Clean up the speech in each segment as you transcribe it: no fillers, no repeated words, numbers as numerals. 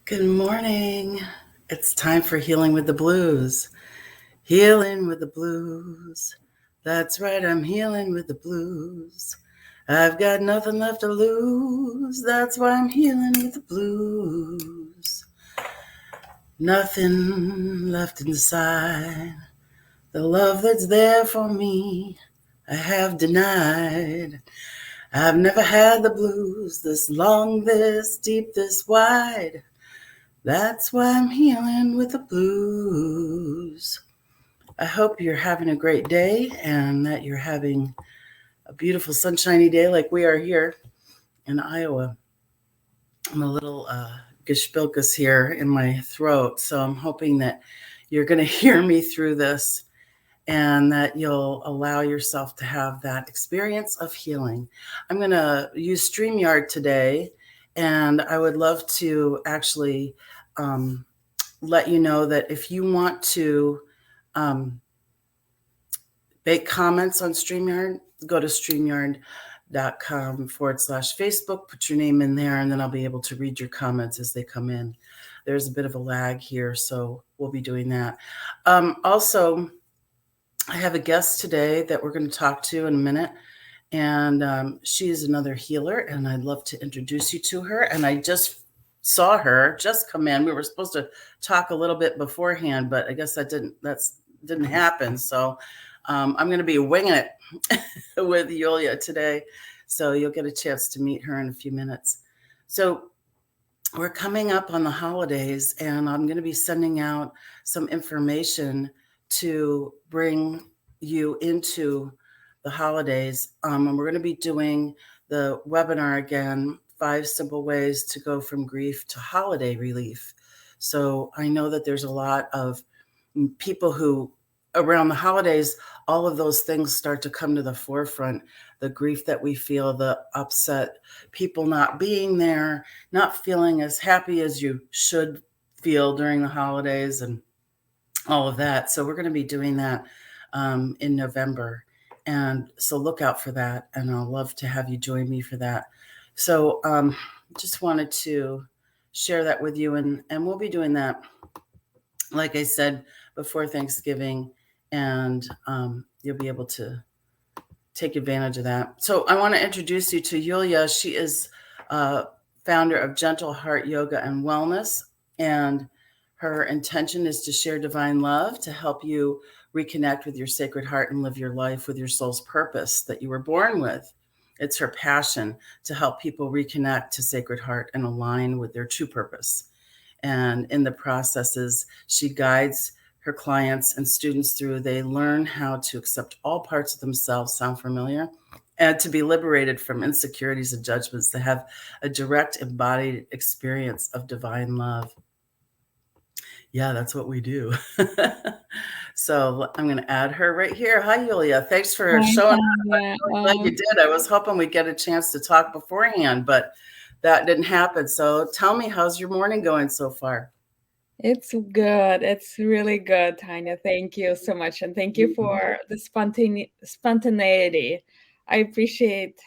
Good morning. It's time for Healing with the Blues. Healing with the Blues. That's right, I'm healing with the blues. I've got nothing left to lose. That's why I'm healing with the blues. Nothing left inside. The love that's there for me, I have denied. I've never had the blues this long, this deep, this wide. That's why I'm healing with the blues. I hope you're having a great day and that you're having a beautiful sunshiny day like we are here in Iowa. I'm a little geshpilkus here in my throat, so I'm hoping that you're going to hear me through this and that you'll allow yourself to have that experience of healing. I'm going to use StreamYard today, and I would love to actually let you know that if you want to um, make comments on StreamYard, go to StreamYard.com/Facebook, put your name in there, and then I'll be able to read your comments as they come in. There's a bit of a lag here, so we'll be doing that. Also, I have a guest today that we're going to talk to in a minute, and she is another healer, and I'd love to introduce you to her. And I just saw her just come in. We were supposed to talk a little bit beforehand, but I guess that didn't happen. So I'm going to be winging it with Yulia today. So you'll get a chance to meet her in a few minutes. So we're coming up on the holidays, and I'm going to be sending out some information to bring you into the holidays. And we're going to be doing the webinar again, 5 simple ways to go from grief to holiday relief. So I know that there's a lot of people who around the holidays, all of those things start to come to the forefront. The grief that we feel, the upset, people not being there, not feeling as happy as you should feel during the holidays, and all of that. So we're going to be doing that in November. And so look out for that. And I'll love to have you join me for that. So just wanted to share that with you. And we'll be doing that, like I said, before Thanksgiving. And you'll be able to take advantage of that. So I want to introduce you to Yulia. She is founder of Gentle Heart Yoga and Wellness. And her intention is to share divine love to help you reconnect with your sacred heart and live your life with your soul's purpose that you were born with. It's her passion to help people reconnect to sacred heart and align with their true purpose. And in the processes, she guides her clients and students through. They learn how to accept all parts of themselves. Sound familiar? And to be liberated from insecurities and judgments, to have a direct embodied experience of divine love. Yeah, that's what we do. So I'm going to add her right here. Hi, Yulia. Thanks for Hi, showing up. Tanya. I'm really glad you did. I was hoping we'd get a chance to talk beforehand, but that didn't happen. So tell me, how's your morning going so far? It's good. It's really good, Tanya. Thank you so much. And thank you for the spontaneity. I appreciate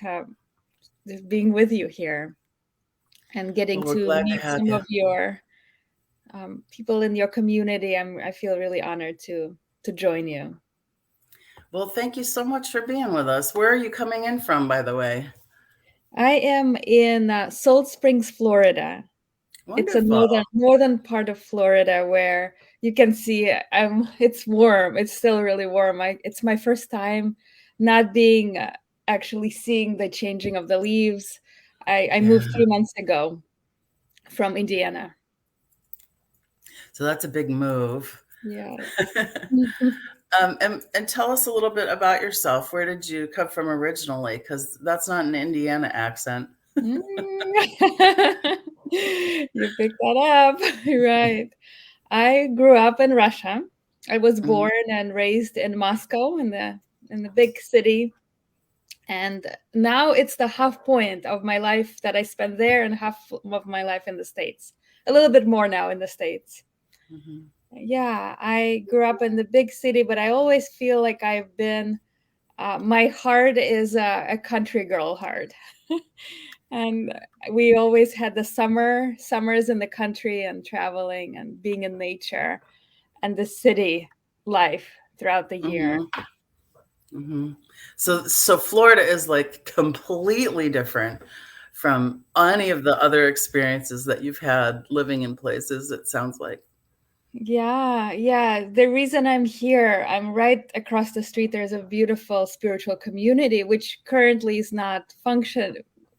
just being with you here and getting Well, we're to glad to meet have some you. of your people in your community. I feel really honored to join you. Well, thank you so much for being with us. Where are you coming in from, by the way? I am in Salt Springs, Florida. It's a Wonderful. northern part of Florida where you can see it's warm. It's still really warm. It's my first time not being actually seeing the changing of the leaves. I Yeah. moved 3 months ago from Indiana. So that's a big move. Yes. And tell us a little bit about yourself. Where did you come from originally? Because that's not an Indiana accent. Mm. You picked that up. Right. I grew up in Russia. I was Mhm. born and raised in Moscow in the big city. And now it's the half point of my life that I spent there and half of my life in the States. A little bit more now in the States. Mhm. Yeah, I grew up in the big city, but I always feel like my heart is a country girl heart. And we always had the summers in the country and traveling and being in nature and the city life throughout the year. So Florida is like completely different from any of the other experiences that you've had living in places, it sounds like. Yeah. The reason I'm here, I'm right across the street. There's a beautiful spiritual community, which currently is not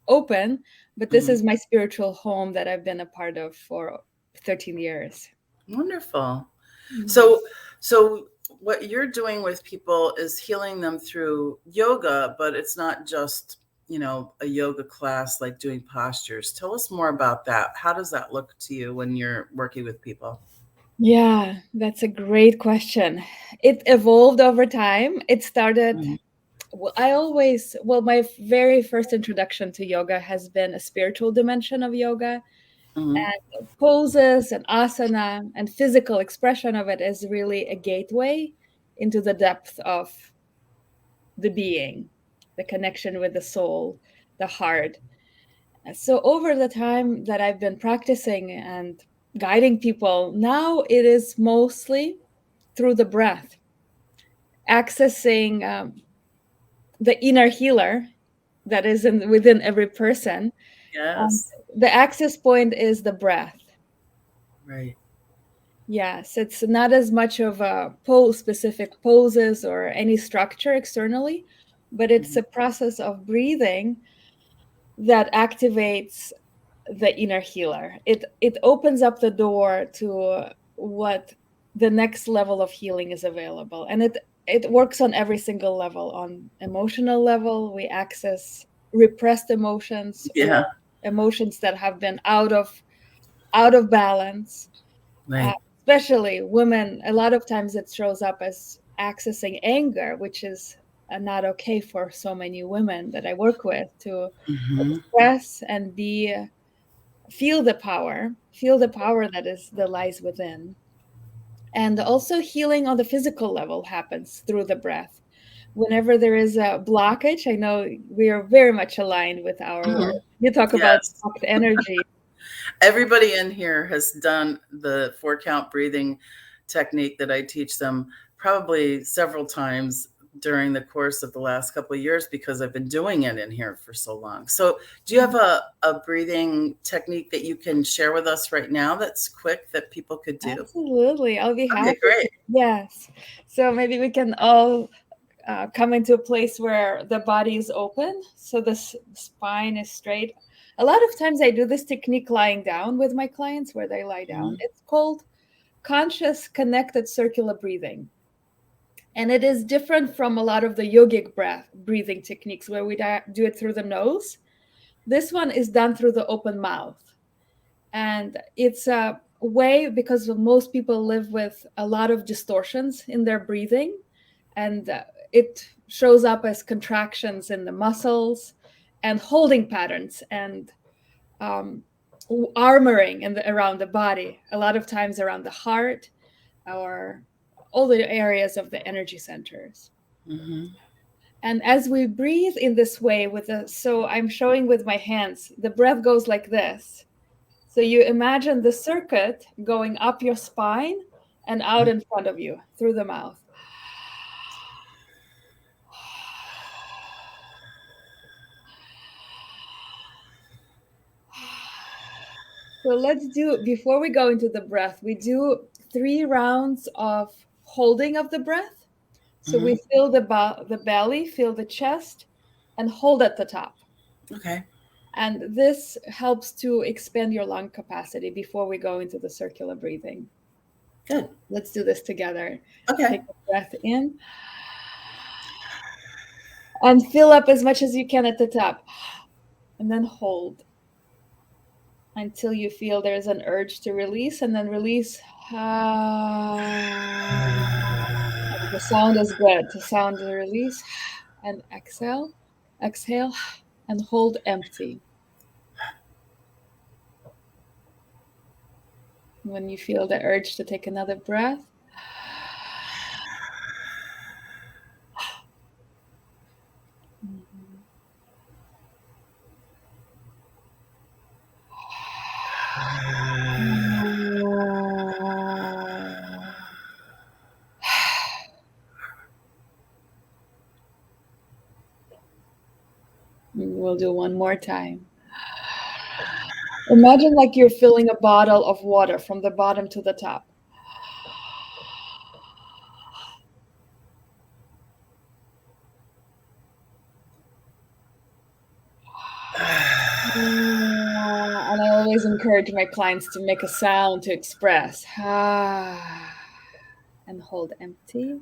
open, but this is my spiritual home that I've been a part of for 13 years. Wonderful. Mhm. So what you're doing with people is healing them through yoga, but it's not just, a yoga class like doing postures. Tell us more about that. How does that look to you when you're working with people? Yeah, that's a great question. It evolved over time. It started, Mhm. my very first introduction to yoga has been a spiritual dimension of yoga, Mhm. and poses and asana and physical expression of it is really a gateway into the depth of the being, the connection with the soul, the heart. So over the time that I've been practicing and guiding people, now it is mostly through the breath, accessing the inner healer that is within every person. Um, Yes. the access point is the breath. Right. Yes, it's not as much of a specific poses or any structure externally, but it's Mhm. a process of breathing that activates the inner healer. It opens up the door to what the next level of healing is available, and it works on every single level. On emotional level, we access repressed emotions or Yeah. emotions that have been out of balance. uh, Right. Especially women, a lot of times it shows up as accessing anger, which is not okay for so many women that I work with to Mhm. express and be feel the power that lies within. And also healing on the physical level happens through the breath. Whenever there is a blockage, I know we are very much aligned with our, Mhm. you talk about Yes. blocked energy. Everybody in here has done the 4 count breathing technique that I teach them probably several times during the course of the last couple of years because I've been doing it in here for so long. So, do you have a breathing technique that you can share with us right now that's quick that people could do? Absolutely, I'll be Okay, happy to. great. Yes. So maybe we can all come into a place where the body is open, so the spine is straight. A lot of times I do this technique lying down with my clients where they lie down. Mhm. It's called conscious connected circular breathing. And it is different from a lot of the yogic breathing techniques where we do it through the nose. This one is done through the open mouth. And it's a way because most people live with a lot of distortions in their breathing, and it shows up as contractions in the muscles and holding patterns and um, armoring around the body, a lot of times around the heart or all the areas of the energy centers. Mhm. And as we breathe in this way so I'm showing with my hands, the breath goes like this. So you imagine the circuit going up your spine and out in front of you through the mouth. So let's do, before we go into the breath, we do 3 rounds of holding of the breath. So we Mhm. feel the belly, feel the chest, and hold at the top. Okay. And this helps to expand your lung capacity before we go into the circular breathing. Good. Let's do this together. Okay. Take a breath in and fill up as much as you can at the top. And then hold until you feel there's an urge to release, and then release. The sound is good. The sound to release and exhale, exhale, and hold empty. When you feel the urge to take another breath, we'll do one more time. Imagine like you're filling a bottle of water from the bottom to the top. And I always encourage my clients to make a sound to express. And hold empty.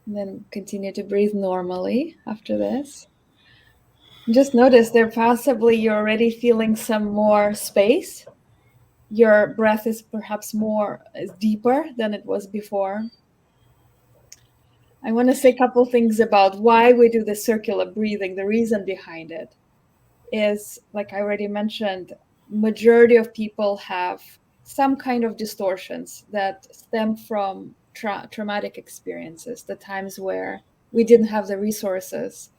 And then continue to breathe normally after this. Just notice there possibly you're already feeling some more space. Your breath is perhaps is deeper than it was before. I want to say a couple things about why we do the circular breathing. The reason behind it is, like I already mentioned, majority of people have some kind of distortions that stem from traumatic experiences, the times where we didn't have the resources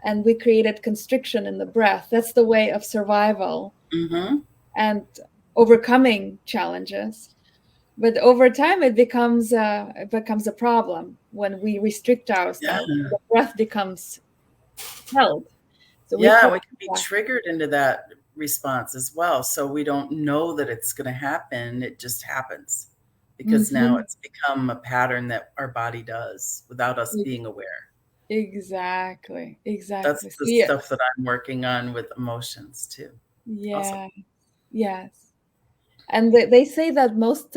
and we created constriction in the breath. That's the way of survival and overcoming challenges. But over time, it becomes a problem when we restrict ourselves. The breath becomes held. So we can be triggered into that response as well. So we don't know that it's going to happen. It just happens because now it's become a pattern that our body does without us being aware. Exactly. That's the stuff that I'm working on with emotions too. Yeah. Awesome. Yes. And they say that most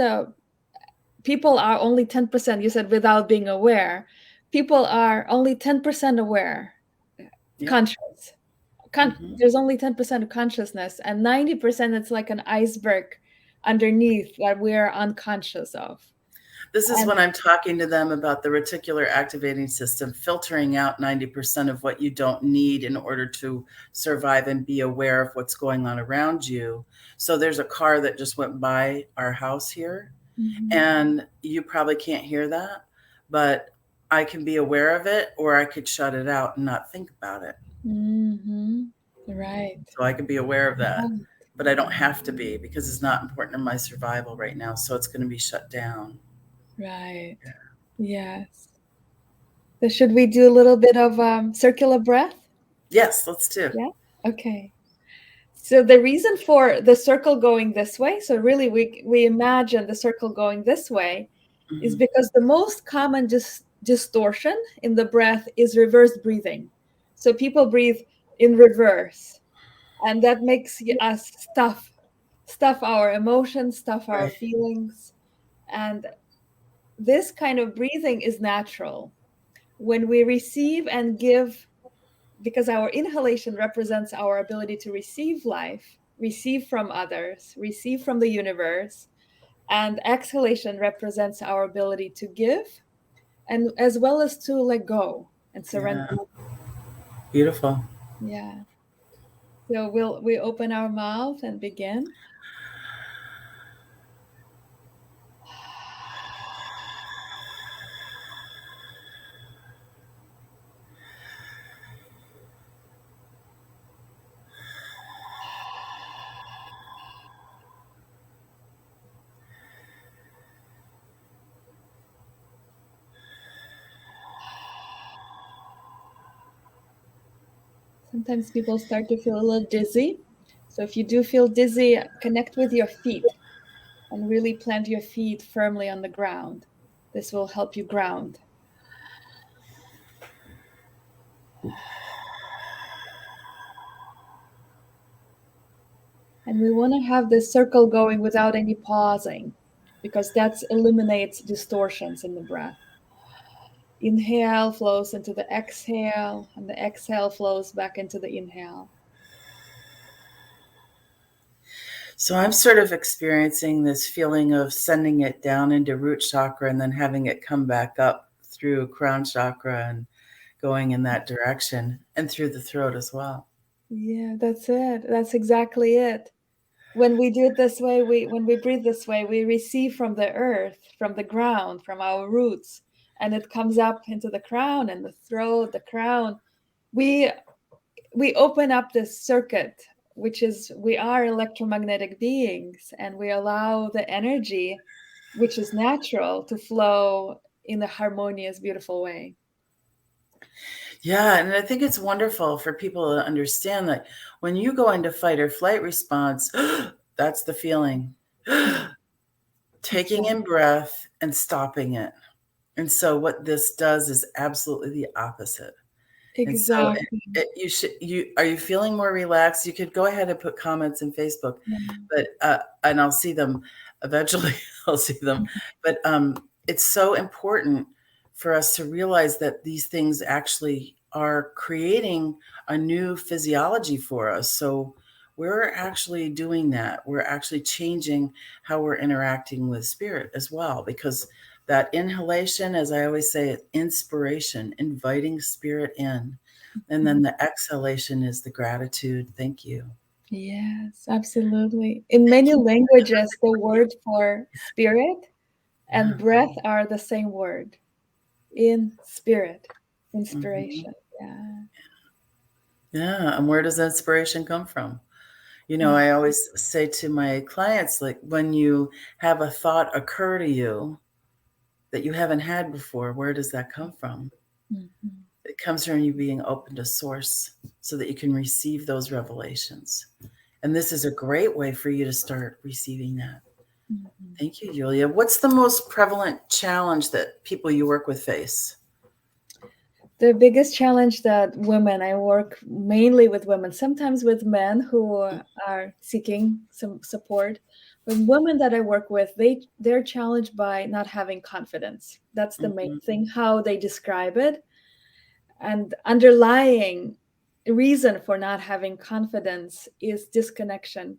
people are only 10%. You said without being aware. People are only 10% aware, conscious. There's only 10% of consciousness, and 90% it's like an iceberg underneath that we're unconscious of. This is when I'm talking to them about the reticular activating system, filtering out 90% of what you don't need in order to survive and be aware of what's going on around you. So there's a car that just went by our house here, and you probably can't hear that, but I can be aware of it, or I could shut it out and not think about it. Right. So I could be aware of that, but I don't have to be because it's not important in my survival right now. So it's going to be shut down. Right. Yes. So should we do a little bit of circular breath? Yes, let's do. Yeah. Okay. So the reason for the circle going this way, so really we imagine the circle going this way, is because the most common distortion in the breath is reverse breathing. So people breathe in reverse, and that makes us stuff our emotions, stuff our feelings. And this kind of breathing is natural. When we receive and give, because our inhalation represents our ability to receive life, receive from others, receive from the universe, and exhalation represents our ability to give, and as well as to let go and surrender. Beautiful. Yeah. So we open our mouth and begin. Sometimes people start to feel a little dizzy. So if you do feel dizzy, connect with your feet and really plant your feet firmly on the ground. This will help you ground. And we want to have this circle going without any pausing, because that eliminates distortions in the breath. Inhale flows into the exhale, and the exhale flows back into the inhale. So I'm sort of experiencing this feeling of sending it down into root chakra and then having it come back up through crown chakra and going in that direction, and through the throat as well. Yeah, that's it. That's exactly it. When we do it this way, when we breathe this way, we receive from the earth, from the ground, from our roots, and it comes up into the crown and the throat, the crown. We open up this circuit, which is, we are electromagnetic beings, and we allow the energy, which is natural, to flow in a harmonious, beautiful way. Yeah, and I think it's wonderful for people to understand that when you go into fight or flight response, that's the feeling. Taking in Exactly. breath and stopping it. And so what this does is absolutely the opposite. And so Exactly. you should are you feeling more relaxed? You could go ahead and put comments in Facebook, Yeah. but and I'll see them eventually. I'll see them, but it's so important for us to realize that these things actually are creating a new physiology for us. So we're actually doing that. We're actually changing how we're interacting with spirit as well, because that inhalation, as I always say, inspiration, inviting spirit in. And then the exhalation is the gratitude. Thank you. Yes, absolutely. In Thank many you. languages, the word for spirit and breath are the same word. In spirit, Mhm. inspiration. Yeah. Yeah. And where does inspiration come from? Mm, I always say to my clients, like when you have a thought occur to you that you haven't had before, where does that come from? mhm, It comes from you being open to source so that you can receive those revelations. And this is a great way for you to start receiving that. mhm. Thank you, Julia. What's the most prevalent challenge that people you work with face? The biggest challenge that women, I work mainly with women, sometimes with men who are seeking some support. But women that I work with, they're challenged by not having confidence. That's the main Mhm. thing, how they describe it. And underlying reason for not having confidence is disconnection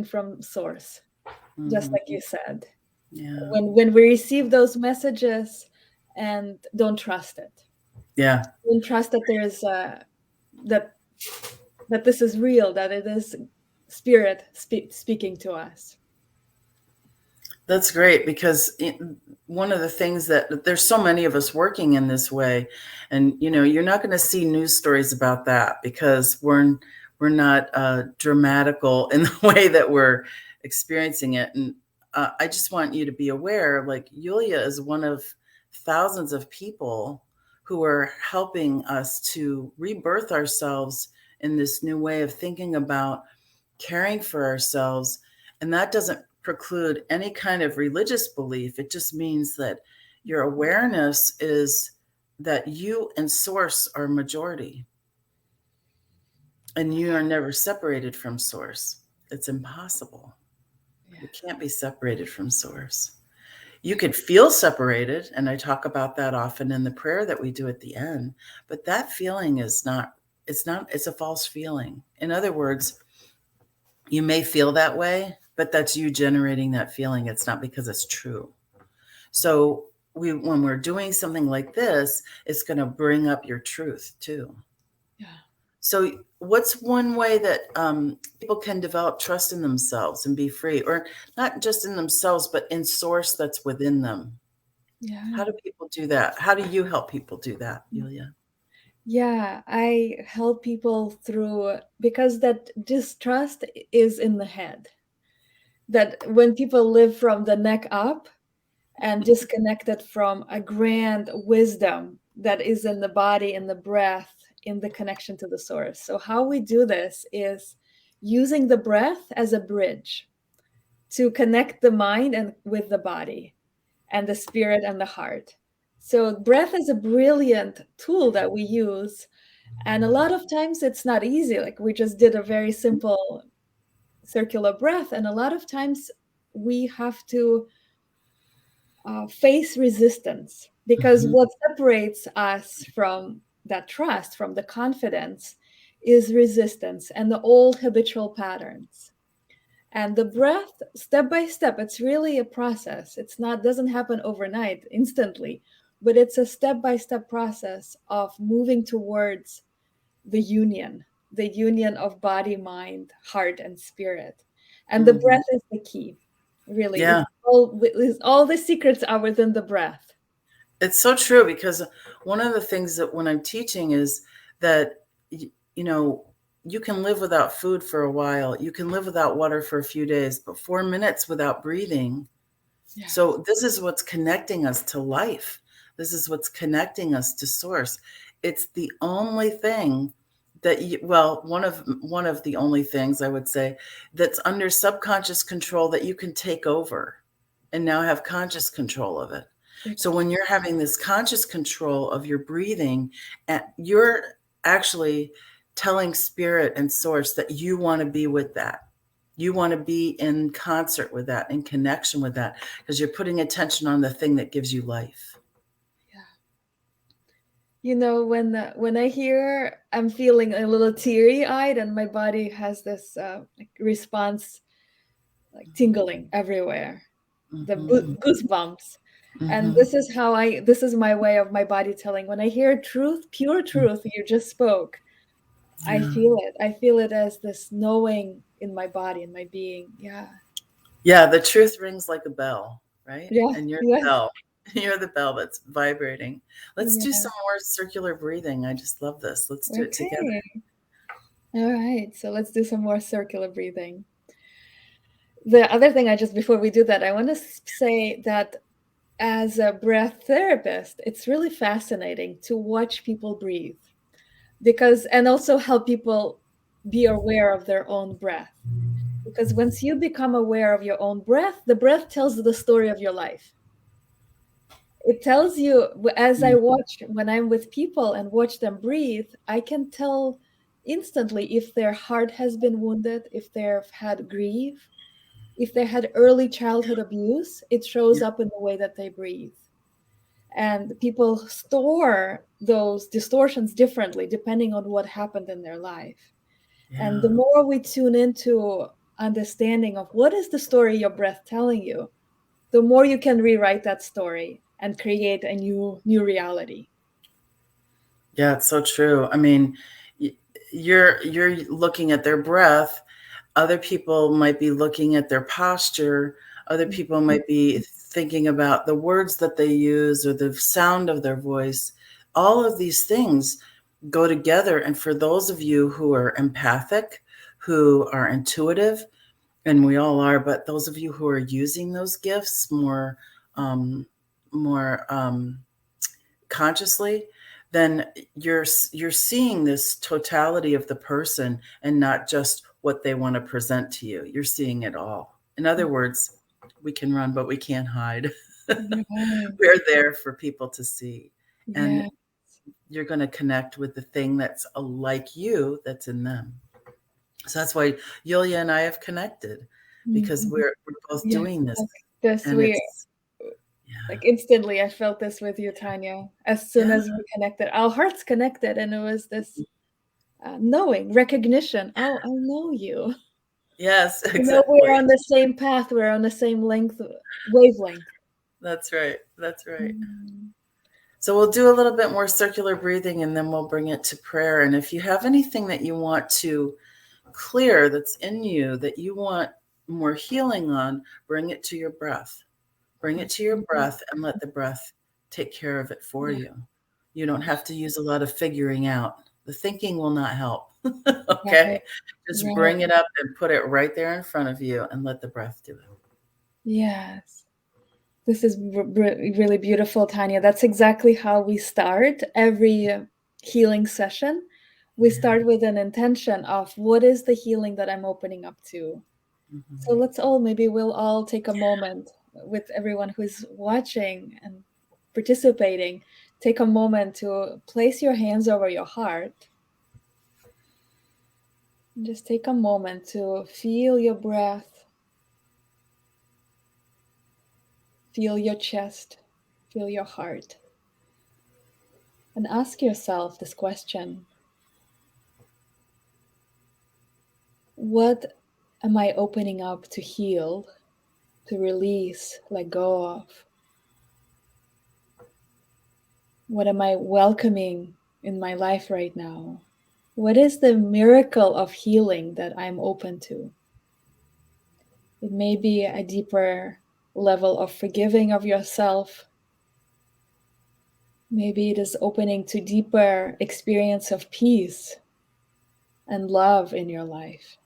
from source, just like Mhm. you said. Yeah. When we receive those messages and don't trust it, Yeah. don't trust that there is that that this is real, that it is spirit speaking to us. That's great because one of the things that there's so many of us working in this way, and you're not going to see news stories about that because we're not dramatical in the way that we're experiencing it. And I just want you to be aware, like Yulia is one of thousands of people who are helping us to rebirth ourselves in this new way of thinking about caring for ourselves. And that doesn't preclude any kind of religious belief. It just means that your awareness is that you and source are majority and you are never separated from source. It's impossible. Yeah. You can't be separated from source. You could feel separated, and I talk about that often in the prayer that we do at the end, but that feeling is not, it's a false feeling. In other words, you may feel that way, but that's you generating that feeling. It's not because it's true. So when we're doing something like this, it's going to bring up your truth too. Yeah. So what's one way that people can develop trust in themselves and be free, or not just in themselves, but in source that's within them? Yeah. How do people do that? How do you help people do that, Yulia? Yeah, I help people through, because that distrust is in the head. That when people live from the neck up and disconnected from a grand wisdom that is in the body, in the breath, in the connection to the source. So how we do this is using the breath as a bridge to connect the mind and with the body and the spirit and the heart. So breath is a brilliant tool that we use, and a lot of times it's not easy. Like we just did a very simple circular breath, and a lot of times we have to face resistance, because Mhm. what separates us from that trust, from the confidence, is resistance and the old habitual patterns. And the breath, step by step, it's really a process. It's not, doesn't happen overnight instantly, but it's a step by step process of moving towards the union of body, mind, heart, and spirit. And the Mhm. breath is the key. Really, Yeah, all the secrets are within the breath. it's so true because one of the things that when I'm teaching is that you know you can live without food for a while, you can live without water for a few days, but 4 minutes without breathing Yeah. So this is what's connecting us to life. This is what's connecting us to source. It's the only thing that well, one of the only things I would say that's under subconscious control that you can take over and now have conscious control of it. So when you're having this conscious control of your breathing, and you're actually telling spirit and source that you want to be with that. You want to be in concert with that, in connection with that, because you're putting attention on the thing that gives you life. Yeah. When I hear, I'm feeling a little teary-eyed, and my body has this like response, like tingling everywhere, the Mm-hmm. goosebumps. And Mm-hmm. this is my way of my body telling, when I hear truth, pure truth you just spoke, Yeah. I feel it as this knowing in my body, in my being. Yeah. Yeah, the truth rings like a bell, right? Yeah. And you're the Yes. bell. You're the bell that's vibrating. Let's do Yeah. some more circular breathing. I just love this. Let's do it together. Okay. All right. So let's do some more circular breathing. The other thing, before we do that, I want to say that as a breath therapist, it's really fascinating to watch people breathe, and also help people be aware of their own breath. Because once you become aware of your own breath, the breath tells the story of your life. It tells you, as I watch, when I'm with people and watch them breathe, I can tell instantly if their heart has been wounded, if they've had grief, if they had early childhood abuse. It shows Yeah. up in the way that they breathe. And people store those distortions differently depending on what happened in their life. And the Yeah. more we tune into understanding of what is the story your breath telling you, the more you can rewrite that story and create a new reality. Yeah, it's so true. I mean, you're looking at their breath. Other people might be looking at their posture. Other people might be thinking about the words that they use or the sound of their voice. All of these things go together. And for those of you who are empathic, who are intuitive, and we all are, but those of you who are using those gifts um, more consciously, then you're seeing this totality of the person and not just what they want to present to you. You're seeing it all. In other words, we can run, but we can't hide. Right. We're there for people to see. And Yeah. you're going to connect with the thing that's like you that's in them. So that's why Yulia and I have connected, because Mhm. we're both Yes. doing this. Like this, And it's, yeah, like instantly, I felt this with you, Tanya. As soon yeah, as we connected, our hearts connected, and it was this knowing, recognition. Oh, I know you. yes, We're exactly. on the same path. We're on the same wavelength. That's right. That's right. Mhm. So we'll do a little bit more circular breathing and then we'll bring it to prayer. And if you have anything that you want to clear that's in you that you want more healing on, bring it to your breath. Bring it to your breath and let the breath take care of it for Yeah. you. You don't have to use a lot of figuring out. The thinking will not help. Right. Okay? Just Right. bring it up and put it right there in front of you and let the breath do it. Yes. This is really beautiful, Tanya. That's exactly how we start every healing session. We Yeah. start with an intention of what is the healing that I'm opening up to. So Mhm. maybe we'll all take a moment with everyone who's watching and participating. Take a moment to place your hands over your heart. And just take a moment to feel your breath, feel your chest, feel your heart. And ask yourself this question: what am I opening up to heal, to release, let go of? What am I welcoming in my life right now? What is the miracle of healing that I'm open to? It may be a deeper level of forgiving of yourself. Maybe it is opening to deeper experience of peace and love in your life,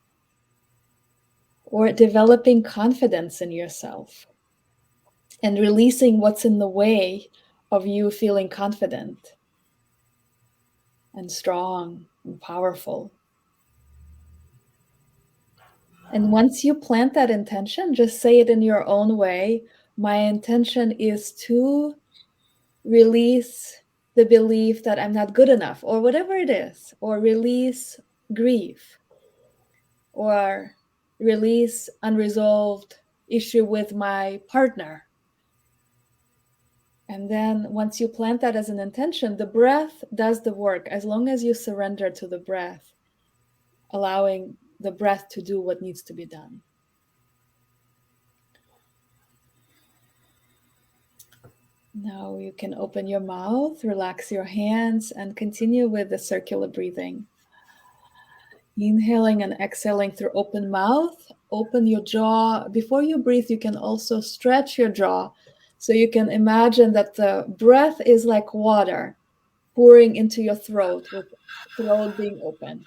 or developing confidence in yourself. and releasing what's in the way of you feeling confident and strong and powerful. And once you plant that intention, just say it in your own way. My intention is to release the belief that I'm not good enough, or whatever it is, or release grief, or release unresolved issue with my partner. And then once you plant that as an intention, the breath does the work. As long as you surrender to the breath, allowing the breath to do what needs to be done. Now you can open your mouth, relax your hands, and continue with the circular breathing. Inhaling and exhaling through open mouth. Open your jaw. Before you breathe, you can also stretch your jaw. So you can imagine that the breath is like water pouring into your throat, with throat being open.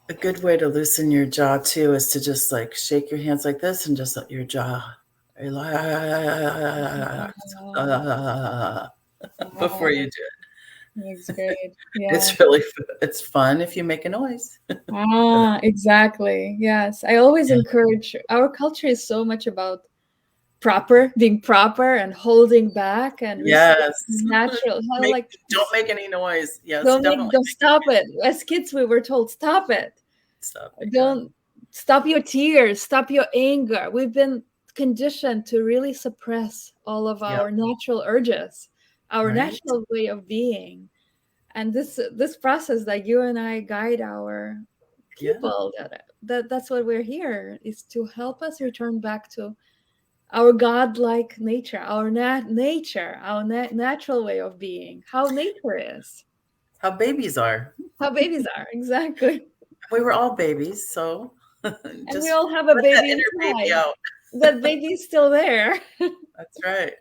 A good way to loosen your jaw too is to just like shake your hands like this and just let your jaw relax before you Wow, do it. that's great. Yeah. It's fun if you make a noise. Exactly. Yes. I always Yeah. encourage, our culture is so much about being proper and holding back and respecting Yes. natural. How Make like don't make any noise. Yes, don't definitely stop it. As kids, we were told, stop it. stop it. Yeah. Don't stop your tears, stop your anger. We've been conditioned to really suppress all of Yep. our natural urges, our Right? natural way of being. And this process that you and I guide our Yeah. people, that's what we're here, is to help us return back to our godlike nature, our nature, our natural way of being, how nature is, How babies are. how babies are. Exactly. We were all babies, so And we just all have a let that baby inner baby inside. out. That baby's still there. That's right.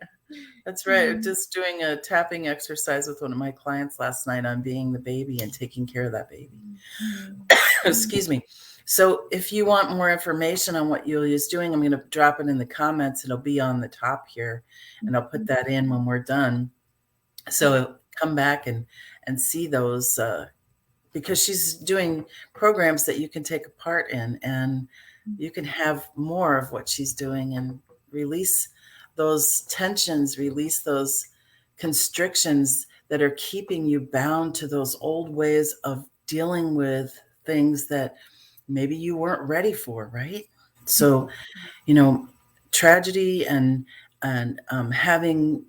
That's right. Mm. Just doing a tapping exercise with one of my clients last night on being the baby and taking care of that baby. Mm. Excuse me. So, if you want more information on what Yulia is doing, I'm going to drop it in the comments. It'll be on the top here, and I'll put that in when we're done. So, come back and see those because she's doing programs that you can take a part in, and you can have more of what she's doing and release those tensions, release those constrictions that are keeping you bound to those old ways of dealing with things that maybe you weren't ready for, right? So, tragedy and having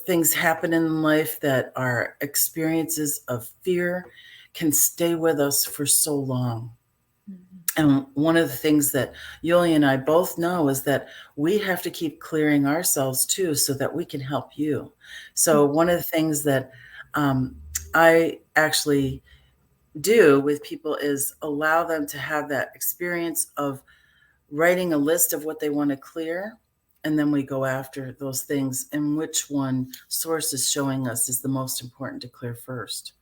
things happen in life that are experiences of fear can stay with us for so long. And one of the things that Yoli and I both know is that we have to keep clearing ourselves too, so that we can help you. So one of the things that I actually do with people is allow them to have that experience of writing a list of what they want to clear. And then we go after those things and which one source is showing us is the most important to clear first.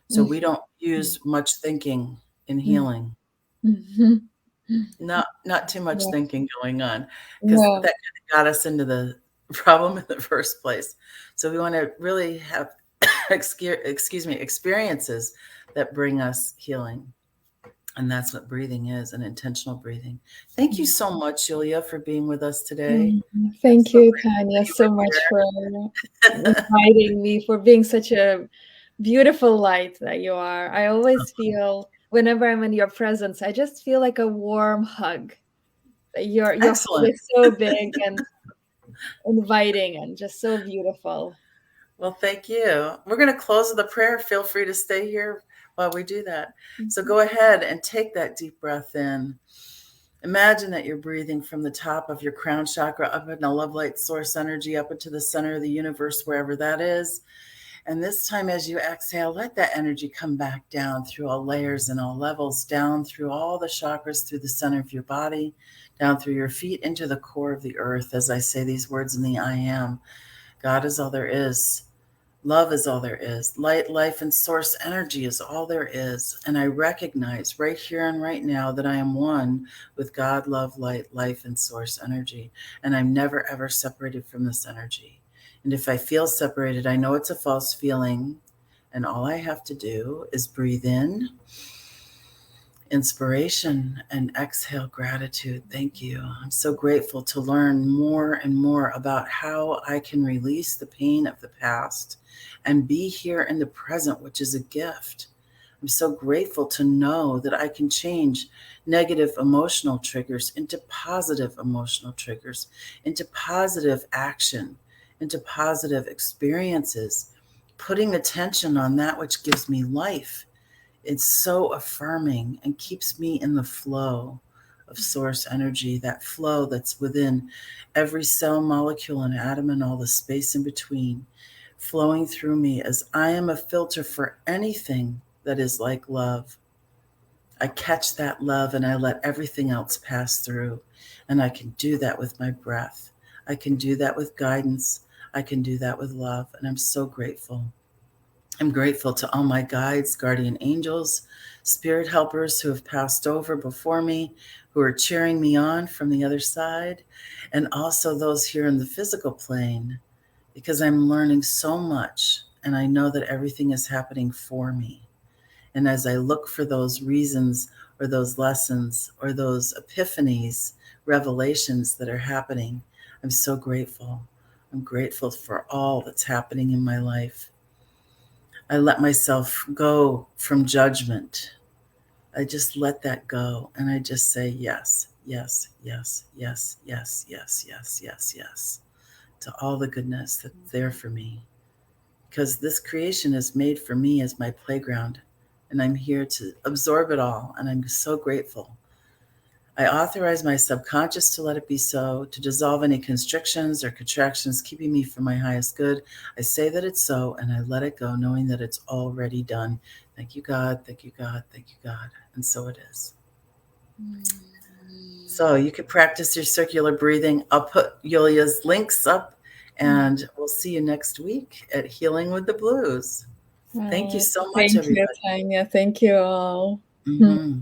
So we don't use much thinking in healing. Mhm. Not too much Yeah. thinking going on, because that No. kind of got us into the problem in the first place. So we want to really have experiences that bring us healing. And that's what breathing is, an intentional breathing. Thank you so much, Julia, for being with us today. Mm. I'm Thank so you, grateful Tanya, that you so much for were here. inviting me, for being such a beautiful light that you are. I always feel, whenever I'm in your presence, I just feel like a warm hug. Your heart Excellent. is so big and inviting and just so beautiful. Well, thank you. We're going to close with a prayer. Feel free to stay here while we do that. So Mhm. go ahead and take that deep breath in. Imagine that you're breathing from the top of your crown chakra up into love light source energy, up into the center of the universe, wherever that is. And this time, as you exhale, let that energy come back down through all layers and all levels, down through all the chakras, through the center of your body, down through your feet, into the core of the earth. As I say these words in the I am, God is all there is. Love is all there is. Light, life, and source energy is all there is. And I recognize right here and right now that I am one with God, love, light, life, and source energy. And I'm never, ever separated from this energy. And if I feel separated, I know it's a false feeling. And all I have to do is breathe in inspiration and exhale gratitude. Thank you. I'm so grateful to learn more and more about how I can release the pain of the past and be here in the present, which is a gift. I'm so grateful to know that I can change negative emotional triggers into positive emotional triggers, into positive action, into positive experiences, putting attention on that which gives me life. It's so affirming and keeps me in the flow of source energy, that flow that's within every cell, molecule, and atom, and all the space in between, flowing through me as I am a filter for anything that is like love. I catch that love and I let everything else pass through. And I can do that with my breath. I can do that with guidance. I can do that with love. And I'm so grateful. I'm grateful to all my guides, guardian angels, spirit helpers who have passed over before me, who are cheering me on from the other side, and also those here in the physical plane, because I'm learning so much and I know that everything is happening for me. And as I look for those reasons or those lessons or those epiphanies, revelations that are happening, I'm so grateful. I'm grateful for all that's happening in my life. I let myself go from judgment. I just let that go. And I just say yes, yes, yes, yes, yes, yes, yes, yes, yes to all the goodness that's there for me. Because this creation is made for me as my playground. And I'm here to absorb it all. And I'm so grateful. I authorize my subconscious to let it be so, to dissolve any constrictions or contractions keeping me from my highest good. I say that it's so, and I let it go, knowing that it's already done. Thank you, God. Thank you, God. Thank you, God. And so it is. So you could practice your circular breathing. I'll put Yulia's links up, and we'll see you next week at Healing with the Blues. Thank you so much, Thank you, everybody. Tanya. Thank you all. Mm-hmm.